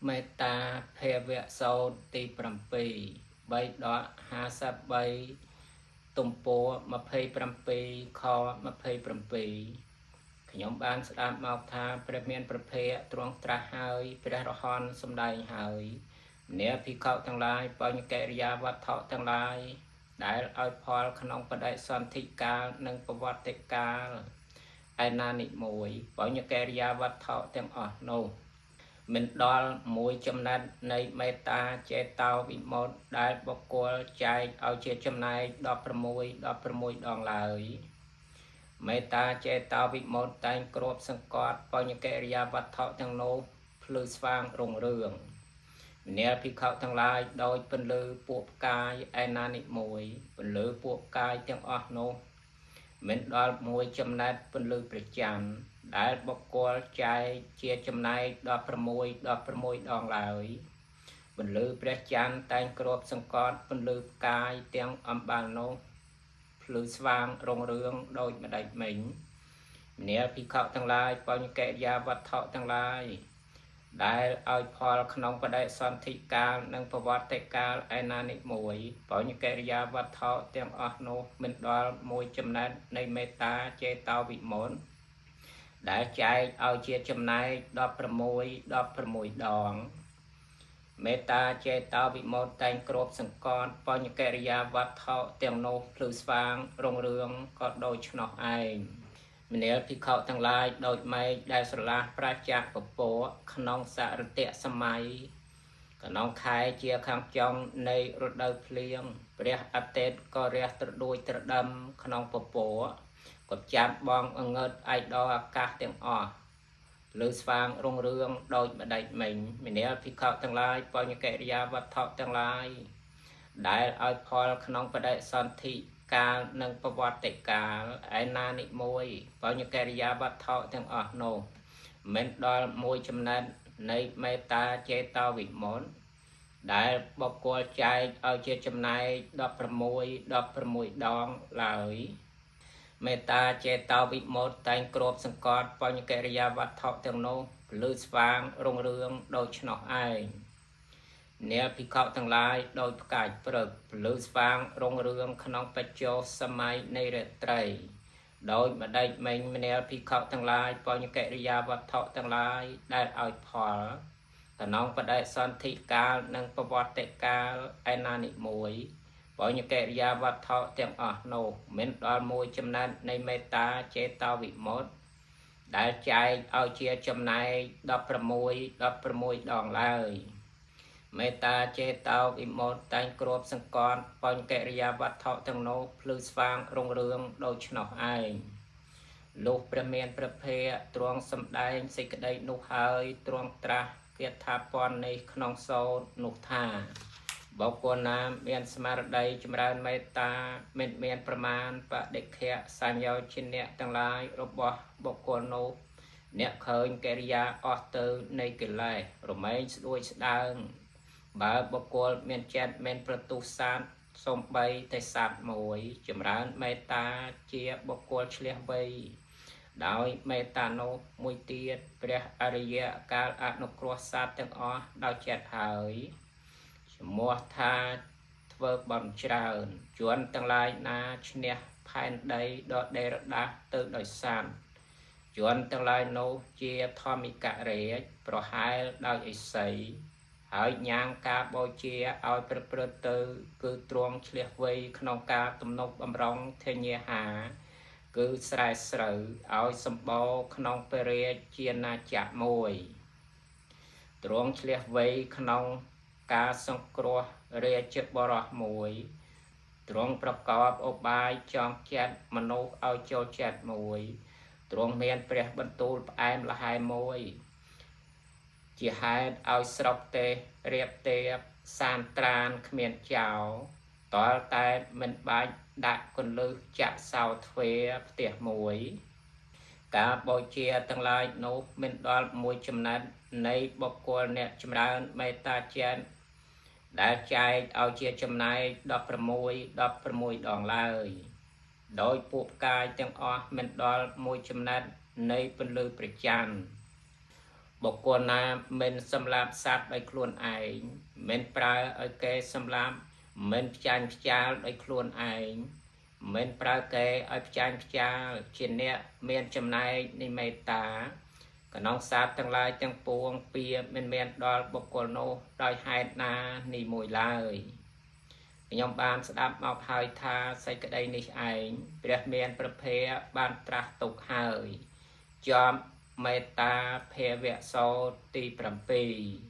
មេត្តាភេវៈសោតទី7 3:53 ទំព័រ27 ខ27ខ្ញុំបានស្ដាប់មកថាព្រះមានប្រភេទទ្រង់ត្រាស់ហើយព្រះរហន្តសម្ដែងហើយអ្នកភិក្ខុទាំងឡាយបញ្ញកិរិយាវត្ថុទាំងឡាយដែលឲ្យផលក្នុងបដិសន្ធិកាលនិងប្រវត្តិកាលឯណានិមួយបញ្ញកិរិយាវត្ថុទាំងអស់នោះមិនដល់មួយចំណែកនៃមេត្តាចេតោវិមុតដែលបុគ្គលចែកឲ្យជាចំណែក16ដងឡើយមេត្តាចេតោវិមុតតែងគ្របសង្កត់បញ្ញកិរិយាវត្ថុទាំងនោះភ្លឺស្វាងរុងរឿងអ្នកភិក្ខុទាំងឡាយដោយពន្លឺពួកផ្កាយឯណានិមួយពន្លឺពួកផ្កាយទាំងអស់នោះមិនដល់មួយចំណែកពន្លឺព្រះច័ន្ទដែលបុគ្គលចែកជាចំណែក16ដងឡើយពន្លឺព្រះច័ន្ទតែងគ្របសង្កត់ពន្លឺផ្កាយទាំងអំបាលនោះភ្លឺស្វាងរុងរឿងដូចម្ដេចមិញអ្នកភិក្ខុទាំងឡាយបញ្ញកិរិយាវត្ថុទាំងឡាយដែលឲ្យផលក្នុងបដិសន្ធិកាលនិងប្រវត្តិកាលឯណានិមួយបញ្ញកិរិយាវត្ថុទាំងអស់នោះមិនដល់មួយចំណែកនៃមេត្តាចេតោវិមុតដែលចែកឲ្យជាចំណែក16ដងមេត្តាចេតោវិមុតតែងគ្របសង្កត់បញ្ញកិរិយាវត្ថុទាំងនោះភ្លឺស្វាងរុងរឿងក៏ដូច្នោះឯងមនាលភិក្ខុទាំងឡាយដូចមេឃដែលស្រឡះប្រជាពពកក្នុងសរតៈសម័យក្នុងខែជាខាងចុងនៃរដូវភ្លៀងព្រះអាទិត្យក៏រះត្រដួចត្រដឹមក្នុងពពកក៏ចាំបងអងើតឯកដល់អាកាសទាំងអស់លើស្វាងរុងរឿងដូចម្ដេចមិញមនាលភិក្ខុទាំងឡាយបញ្ញកិរិយាវត្ថុទាំងឡាយដែលឲ្យផលក្នុងបដិសន្ធិកាលនិងប្រវត្តិកាលឯណានិមួយបញ្ញកិរិយាវត្ថុទាំងអស់នោះមិនដល់មួយចំណែកនៃមេត្តាចេតោវិមុតដែលបុគ្គលចែកឲ្យជាចំណែក16ដងឡើយមេត្តាចេតោវិមុតតែងគ្របសង្កត់បញ្ញកិរិយាវត្ថុទាំងនោះភ្លឺស្វាងរុងរឿងដូច្នោះឯងអ្នកភិក្ខុទាំងឡាយដោយផ្កាយព្រឹកភ្លឺស្វាងរុងរឿងក្នុងបច្ចុប្បន្នសម័យនៃរាត្រីដោយម្ដេចមិញមនាលភិក្ខុទាំងឡាយបញ្ញកិរិយាវត្ថុទាំងឡាយដែលឲ្យផលក្នុងបដិសន្ធិកាលនិងប្រវត្តិកាលឯណានិមួយបញ្ញកិរិយាវត្ថុទាំងអស់នោះមិនដល់មួយចំណែកនៃមេត្តាចេតោវិមុតដែលចែកឲ្យជាចំណែក16ដងឡើយមេត្តាចេតោវិមុតតែងគ្របសង្កត់បញ្ញកិរិយាវត្ថុទាំងនោះភ្លឺស្វាងរុងរឿងដូច្នោះឯងលុះព្រះមានព្រះភ័ក្ត្រទ្រង់សម្ដែងសេចក្តីនោះហើយទ្រង់ត្រាស់គាថាពន់នេះក្នុងសូត្រនោះថាបុគ្គលណាមានស្មារតីចម្រើនមេត្តាមិនមានប្រមាណបដិខៈសញ្ញោជនៈទាំងឡាយរបស់បុគ្គលនោះអ្នកឃើញកិរិយាអស់ទៅនៃកិលេសរមែងស្ដួយស្ដើងបើបុគ្គលមានចិត្តមិនប្រទុសាទសំបីតែសត្វមួយចម្រើនមេត្តាជាបុគ្គលឆ្លៀសវៃដោយមេត្តានោះមួយទៀតព្រះអរិយកាលអនុគ្រោះសត្វទាំងអស់ដោយចិត្តហើយឈ្មោះថាធ្វើបន់ច្រើនជួនទាំងឡាយណាឈ្នះផែនដីដ៏ដេរដាស់ទៅដោយសានជួនទាំងឡាយនោះជាធម្មិករាជប្រហែលដោយឥសីហើយញ៉ាំងការបូជាឲ្យប្រព្រឹត្តទៅគឺទ្រង់ឆ្លៀសវៃក្នុងការទំនុកបំរុងធញ្ញាហាគឺស្រែស្រូវឲ្យសម្បូរក្នុងព្រះរាជជាណាចក្រមួយទ្រង់ឆ្លៀសវៃក្នុងការសង្គ្រោះរាជបរោះមួយទ្រង់ប្រកបឧបាយចងចិត្តមនុស្សឲ្យចូលចិត្តមួយទ្រង់មានព្រះបន្ទូលផ្អែមល្ហែមមួយជាហេតុឲ្យស្រុកទេរៀបទេបសានត្រានគ្មានចោលតលតែមិនបាច់ដាក់កន្លឹះចាក់សោទ្វេផ្ទះមួយការបូជាទាំងឡាយនោះមិនដល់មួយចំណែកនៃបុគ្គលអ្នកចម្រើនមេត្តាចេតដែលចែកឲ្យជាចំណែក16ដងឡើយដោយពួកកាយទាំងអស់មិនដល់មួយចំណែកនៃពន្លឺព្រះច័ន្ទ បុគ្គលណាមិនសម្លាប់សត្វដោយខ្លួនឯងមិនប្រើឲ្យគេសម្លាប់មិនផ្ចាញ់ផ្ចាលដោយខ្លួនឯងមិនប្រើគេឲ្យផ្ចាញ់ផ្ចាលជាអ្នកមានចំណែកនៃមេត្តាកណ្ដងសត្វទាំងឡាយទាំងពួងពៀមិនមានដល់បុគ្គលនោះដោយហេតុណានេះមួយឡើយខ្ញុំបានស្ដាប់មកហើយថាសេចក្តីនេះឯងព្រះមានប្រភេទបានត្រាស់ទុកហើយជាប់មេត្តាភេវៈសោតទី7